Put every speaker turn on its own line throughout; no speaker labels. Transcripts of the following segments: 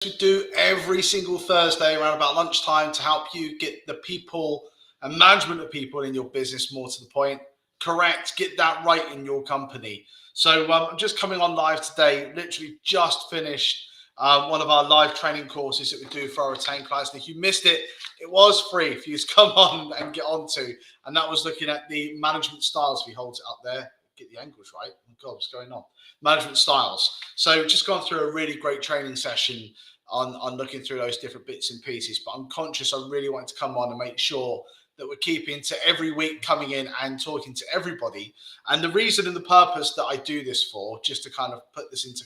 we do every single Thursday around about lunchtime to help you get the people and management of people in your business more to the point. Correct, get that right in your company. So I'm just coming on live today, literally just finished one of our live training courses that we do for our retained clients. And if you missed it, it was free for you to come on and get onto. And that was looking at the management styles. If he holds it up there, get the angles right. Oh God, what's going on? Management styles. So just gone through a really great training session on looking through those different bits and pieces. But I'm conscious I really want to come on and make sure that we're keeping to every week coming in and talking to everybody. And the reason and the purpose that I do this for, just to kind of put this into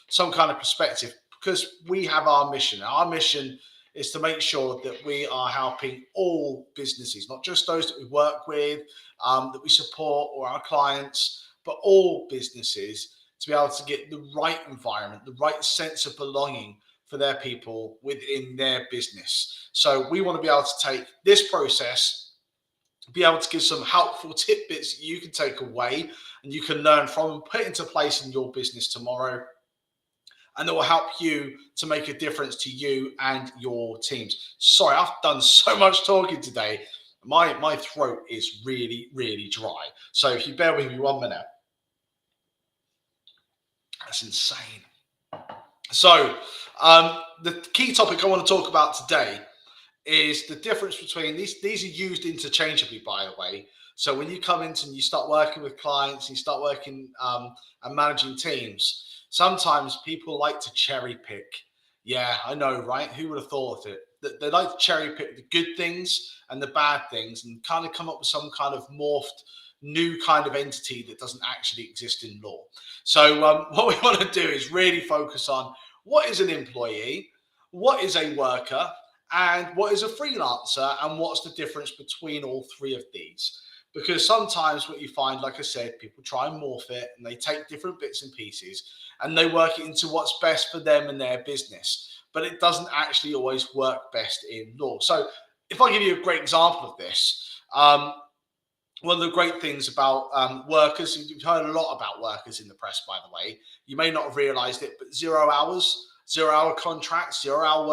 some kind of perspective, because we have our mission. Our mission is to make sure that we are helping all businesses, not just those that we work with, that we support, or our clients, but all businesses, to be able to get the right environment, the right sense of belonging for their people within their business. So we want to be able to take this process, be able to give some helpful tidbits that you can take away and you can learn from and put into place in your business tomorrow. And that will help you to make a difference to you and your teams. Sorry, I've done so much talking today. My throat is really, really dry. So if you bear with me 1 minute. That's insane. So the key topic I want to talk about today is the difference between these are used interchangeably, by the way. So when you come into and you start working with clients, and you start working and managing teams, sometimes people like to cherry pick. Yeah, I know, right? Who would have thought it? They like to cherry pick the good things and the bad things and kind of come up with some kind of morphed new kind of entity that doesn't actually exist in law. So what we want to do is really focus on what is an employee, what is a worker, and what is a freelancer, and what's the difference between all three of these. Because sometimes what you find, like I said, people try and morph it and they take different bits and pieces and they work it into what's best for them and their business. But it doesn't actually always work best in law. So if I give you a great example of this, one of the great things about workers, you've heard a lot about workers in the press, by the way. You may not have realized it, but 0 hours, 0 hour contracts, 0 hour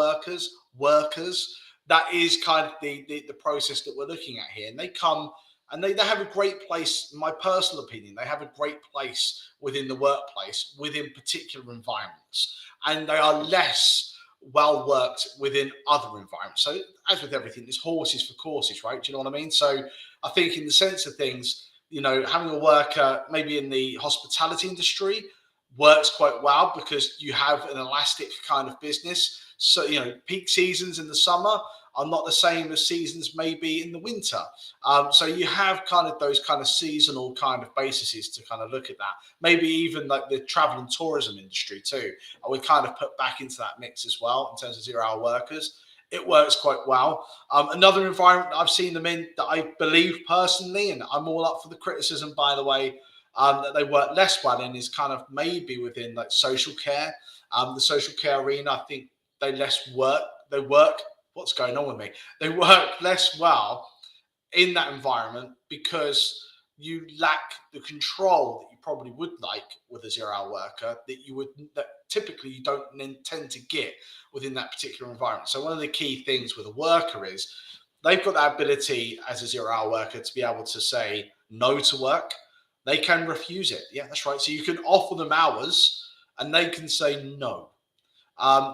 workers, that is kind of the process that we're looking at here. And they come and they have a great place, in my personal opinion, they have a great place within the workplace, within particular environments. And they are less well worked within other environments. So as with everything, there's horses for courses, right? Do you know what I mean? So I think in the sense of things, having a worker maybe in the hospitality industry works quite well because you have an elastic kind of business. So, peak seasons in the summer are not the same as seasons maybe in the winter. So you have kind of those kind of seasonal kind of bases to kind of look at that. Maybe even like the travel and tourism industry too. I would kind of put back into that mix as well in terms of 0 hour workers. It works quite well. Another environment I've seen them in that I believe personally, and I'm all up for the criticism, by the way, that they work less well in is kind of maybe within like social care. The social care arena, I think they work, what's going on with me? They work less well in that environment because you lack the control that you probably would like with a 0 hour worker that typically you don't tend to get within that particular environment. So one of the key things with a worker is they've got that ability as a 0 hour worker to be able to say no to work. They can refuse it. Yeah, that's right. So you can offer them hours and they can say no.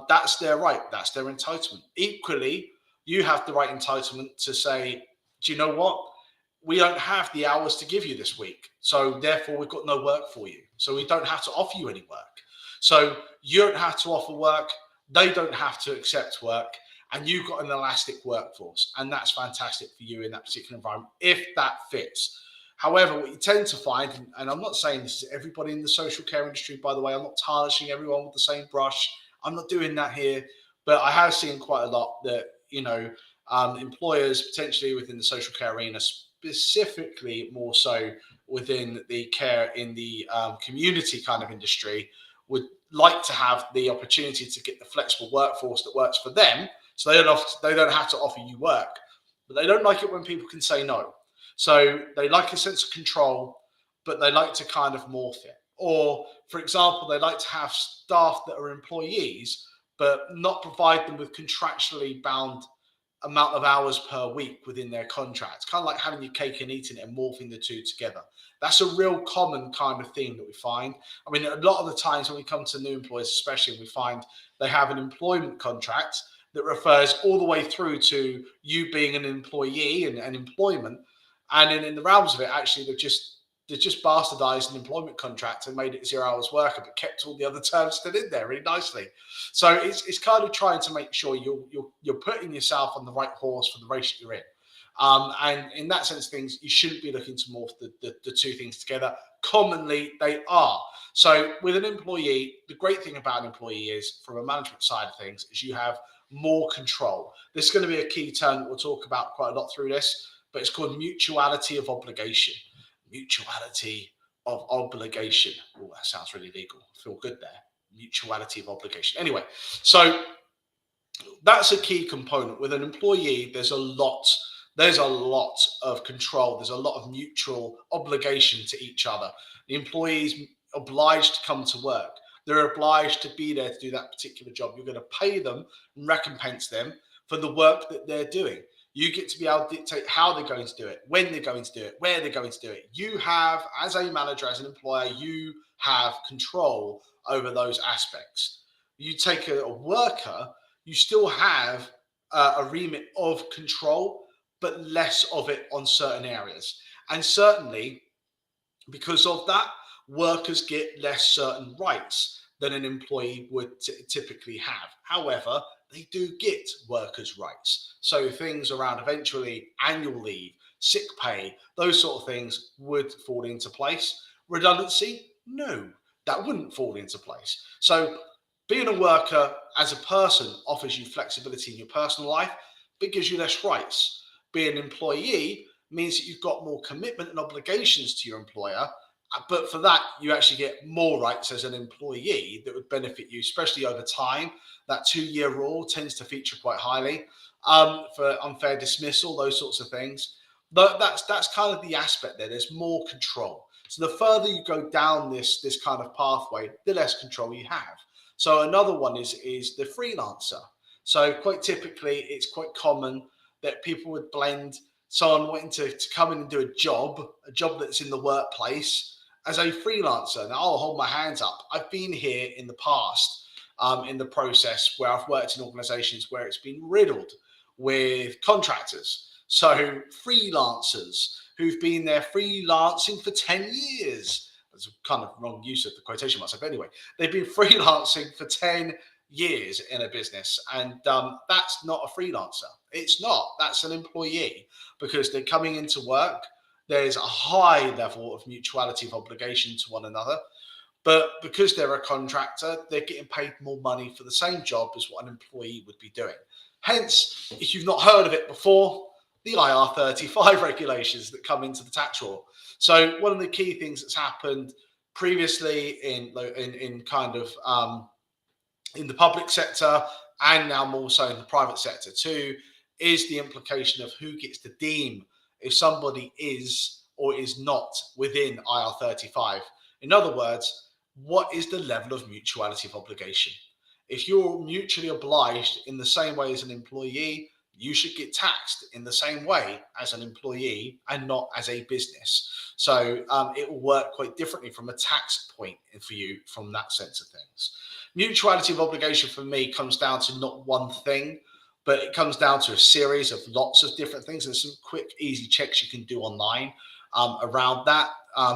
That's their right. That's their entitlement. Equally, you have the right entitlement to say, do you know what? We don't have the hours to give you this week. So therefore, we've got no work for you. So we don't have to offer you any work. So you don't have to offer work. They don't have to accept work. And you've got an elastic workforce. And that's fantastic for you in that particular environment, if that fits. However, what you tend to find, and I'm not saying this is everybody in the social care industry, by the way, I'm not tarnishing everyone with the same brush. I'm not doing that here, but I have seen quite a lot that, employers potentially within the social care arena, specifically more so within the care in the community kind of industry, would like to have the opportunity to get the flexible workforce that works for them. So they don't have to offer you work, but they don't like it when people can say no. So they like a sense of control, but they like to kind of morph it. Or, for example, they like to have staff that are employees, but not provide them with contractually bound amount of hours per week within their contract. It's kind of like having your cake and eating it and morphing the two together. That's a real common kind of theme that we find. I mean, a lot of the times when we come to new employers, especially, we find they have an employment contract that refers all the way through to you being an employee and employment. And then in the realms of it, actually, they've just bastardized an employment contract and made it 0 hours worker, but kept all the other terms still in there really nicely. So it's kind of trying to make sure you're putting yourself on the right horse for the race that you're in. And in that sense, things you shouldn't be looking to morph the two things together. Commonly, they are. So with an employee, the great thing about an employee is, from a management side of things, is you have more control. This is going to be a key term that we'll talk about quite a lot through this, but it's called mutuality of obligation. Mutuality of obligation. Oh, that sounds really legal. I feel good there. Mutuality of obligation. Anyway, so that's a key component. With an employee, there's a lot of control. There's a lot of mutual obligation to each other. The employee's obliged to come to work. They're obliged to be there to do that particular job. You're going to pay them and recompense them for the work that they're doing. You get to be able to dictate how they're going to do it, when they're going to do it, where they're going to do it. You have, as a manager, as an employer, you have control over those aspects. You take a worker, you still have a remit of control, but less of it on certain areas. And certainly, because of that, workers get less certain rights than an employee would typically have. However, they do get workers' rights. So things around eventually annual leave, sick pay, those sort of things would fall into place. Redundancy? No, that wouldn't fall into place. So being a worker as a person offers you flexibility in your personal life, but gives you less rights. Being an employee means that you've got more commitment and obligations to your employer, but for that, you actually get more rights as an employee that would benefit you, especially over time. That 2-year rule tends to feature quite highly for unfair dismissal, those sorts of things. But that's kind of the aspect there. There's more control. So the further you go down this kind of pathway, the less control you have. So another one is the freelancer. So quite typically, it's quite common that people would blend someone wanting to come in and do a job that's in the workplace, as a freelancer. Now, I'll hold my hands up. I've been here in the past in the process where I've worked in organizations where it's been riddled with contractors. So freelancers who've been there freelancing for 10 years. That's a kind of wrong use of the quotation marks. But anyway, they've been freelancing for 10 years in a business. And that's not a freelancer. It's not. That's an employee, because they're coming into work. There's a high level of mutuality of obligation to one another. But because they're a contractor, they're getting paid more money for the same job as what an employee would be doing. Hence, if you've not heard of it before, the IR35 regulations that come into the tax law. So one of the key things that's happened previously in kind of in the public sector, and now more so in the private sector too, is the implication of who gets to deem if somebody is or is not within IR35. In other words, what is the level of mutuality of obligation? If you're mutually obliged in the same way as an employee, you should get taxed in the same way as an employee and not as a business. So it will work quite differently from a tax point for you from that sense of things. Mutuality of obligation for me comes down to not one thing, but it comes down to a series of lots of different things. There's some quick, easy checks you can do online around that.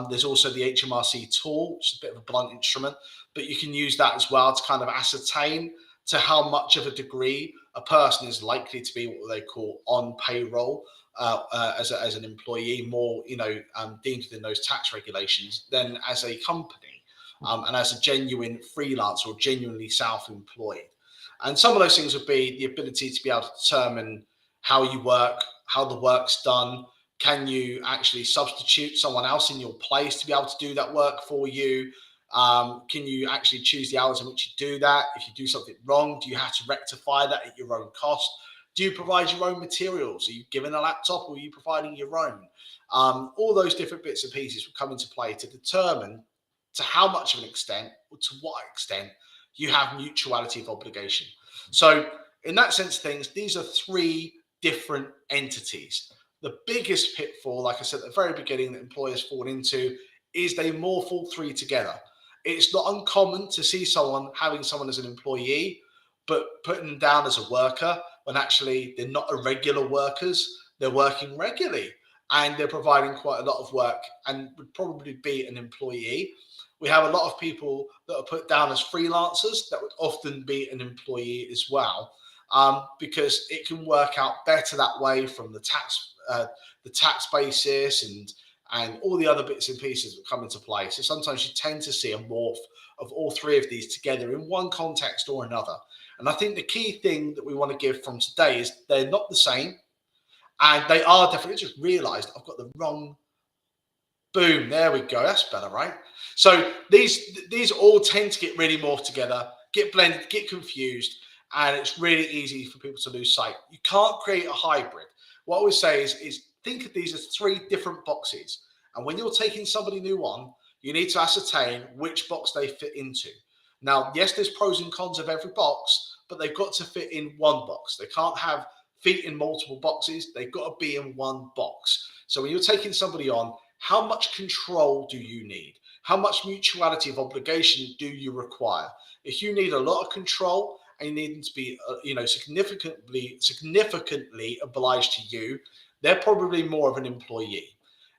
There's also the HMRC tool, which is a bit of a blunt instrument, but you can use that as well to kind of ascertain to how much of a degree a person is likely to be what they call on payroll as an employee, more deemed within those tax regulations, than as a company and as a genuine freelancer or genuinely self-employed. And some of those things would be the ability to be able to determine how you work, how the work's done. Can you actually substitute someone else in your place to be able to do that work for you? Can you actually choose the hours in which you do that? If you do something wrong, do you have to rectify that at your own cost? Do you provide your own materials? Are you given a laptop or are you providing your own? All those different bits and pieces will come into play to determine to how much of an extent or to what extent you have mutuality of obligation. So in that sense of things, these are three different entities. The biggest pitfall, like I said at the very beginning, that employers fall into is they morph all three together. It's not uncommon to see having someone as an employee, but putting them down as a worker when actually they're not irregular workers. They're working regularly and they're providing quite a lot of work and would probably be an employee. We have a lot of people that are put down as freelancers that would often be an employee as well, because it can work out better that way from the tax basis and all the other bits and pieces that come into play. So sometimes you tend to see a morph of all three of these together in one context or another. And I think the key thing that we want to give from today is they're not the same, and they are definitely. Just realised I've got the wrong. Boom, there we go. That's better, right? So these all tend to get really morphed together, get blended, get confused, and it's really easy for people to lose sight. You can't create a hybrid. What I always say is think of these as three different boxes. And when you're taking somebody new on, you need to ascertain which box they fit into. Now, yes, there's pros and cons of every box, but they've got to fit in one box. They can't have feet in multiple boxes. They've got to be in one box. So when you're taking somebody on, how much control do you need? How much mutuality of obligation do you require? If you need a lot of control and you need them to be, significantly obliged to you, they're probably more of an employee.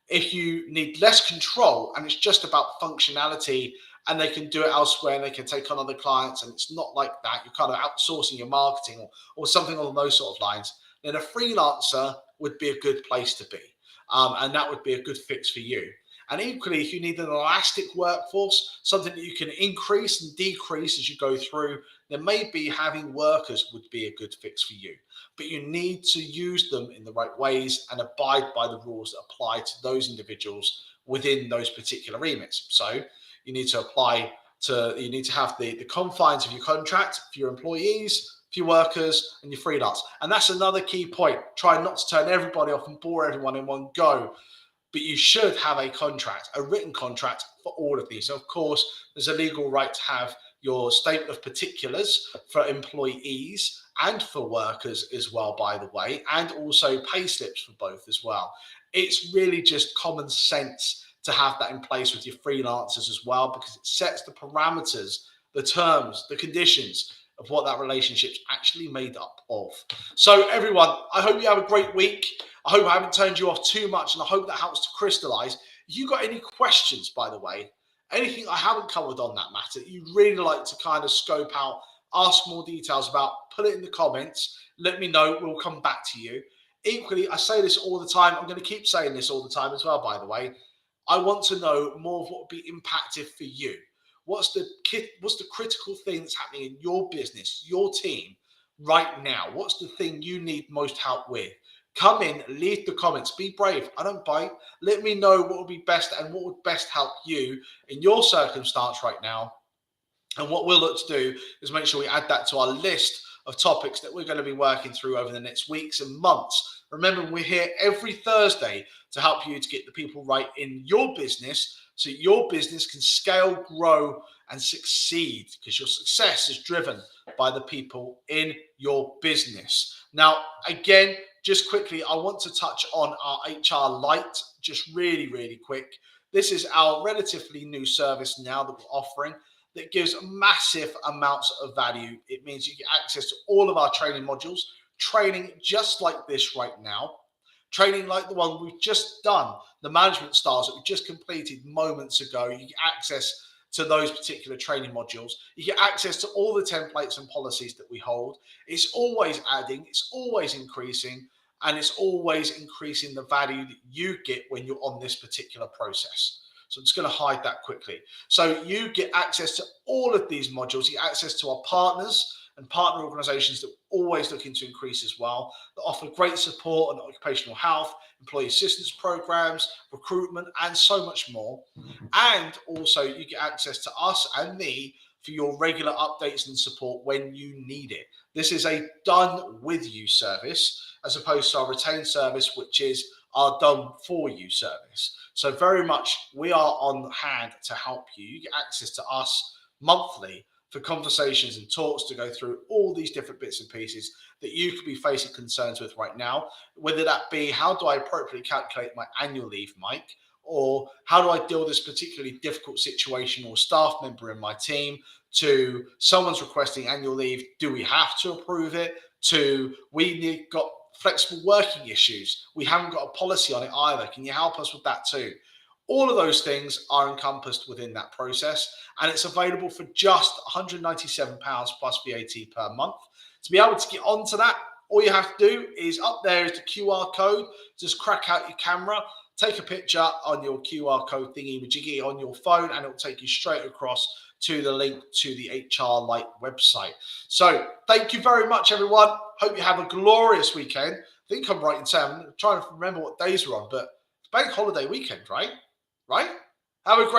If you need less control and it's just about functionality and they can do it elsewhere and they can take on other clients and it's not like that, you're kind of outsourcing your marketing or something along those sort of lines, then a freelancer would be a good place to be. And that would be a good fix for you. And equally, if you need an elastic workforce, something that you can increase and decrease as you go through, then maybe having workers would be a good fix for you. But you need to use them in the right ways and abide by the rules that apply to those individuals within those particular remits. So you need to have the confines of your contract for your employees, for your workers, and your freelance. And that's another key point. Try not to turn everybody off and bore everyone in one go. But you should have a contract, a written contract for all of these. So of course, there's a legal right to have your statement of particulars for employees and for workers as well, by the way, and also pay slips for both as well. It's really just common sense to have that in place with your freelancers as well, because it sets the parameters, the terms, the conditions of what that relationship's actually made up of. So everyone, I hope you have a great week. I hope I haven't turned you off too much, and I hope that helps to crystallize. If you got any questions, by the way, anything I haven't covered on that matter, you'd really like to kind of scope out, ask more details about, put it in the comments, let me know, we'll come back to you. Equally, I say this all the time, I'm going to keep saying this all the time as well, by the way. I want to know more of what would be impactful for you. What's the critical thing that's happening in your business, your team right now? What's the thing you need most help with? Come in, leave the comments, be brave. I don't bite. Let me know what would be best and what would best help you in your circumstance right now. And what we'll look to do is make sure we add that to our list of topics that we're going to be working through over the next weeks and months. Remember, we're here every Thursday to help you to get the people right in your business so your business can scale, grow, and succeed, because your success is driven by the people in your business. Now, again, just quickly, I want to touch on our HR Lite, just really, really quick. This is our relatively new service now that we're offering that gives massive amounts of value. It means you get access to all of our training modules, training just like this right now, training like the one we've just done, the management styles that we just completed moments ago. You get access to those particular training modules. You get access to all the templates and policies that we hold. It's always adding, it's always increasing, and it's always increasing the value that you get when you're on this particular process. So I'm just going to hide that quickly. So you get access to all of these modules. You get access to our partners and partner organizations that we're always looking to increase as well, that offer great support on occupational health, employee assistance programs, recruitment, and so much more. And also you get access to us and me for your regular updates and support when you need it. This is a done with you service, as opposed to our retained service, which is our done for you service. So very much we are on hand to help you. You get access to us monthly for conversations and talks to go through all these different bits and pieces that you could be facing concerns with right now, whether that be how do I appropriately calculate my annual leave, Mike, or how do I deal with this particularly difficult situation or staff member in my team, to someone's requesting annual leave, do we have to approve it, to got flexible working issues, we haven't got a policy on it either, can you help us with that too? All of those things are encompassed within that process, and it's available for just £197 plus VAT per month. To be able to get onto that, all you have to do is up there is the QR code. Just crack out your camera, take a picture on your QR code thingy majiggy on your phone, and it'll take you straight across to the link to the HR Lite website. So thank you very much, everyone. Hope you have a glorious weekend. I think I'm right in saying, I'm trying to remember what days we're on, but it's bank holiday weekend, right? Right? Have a great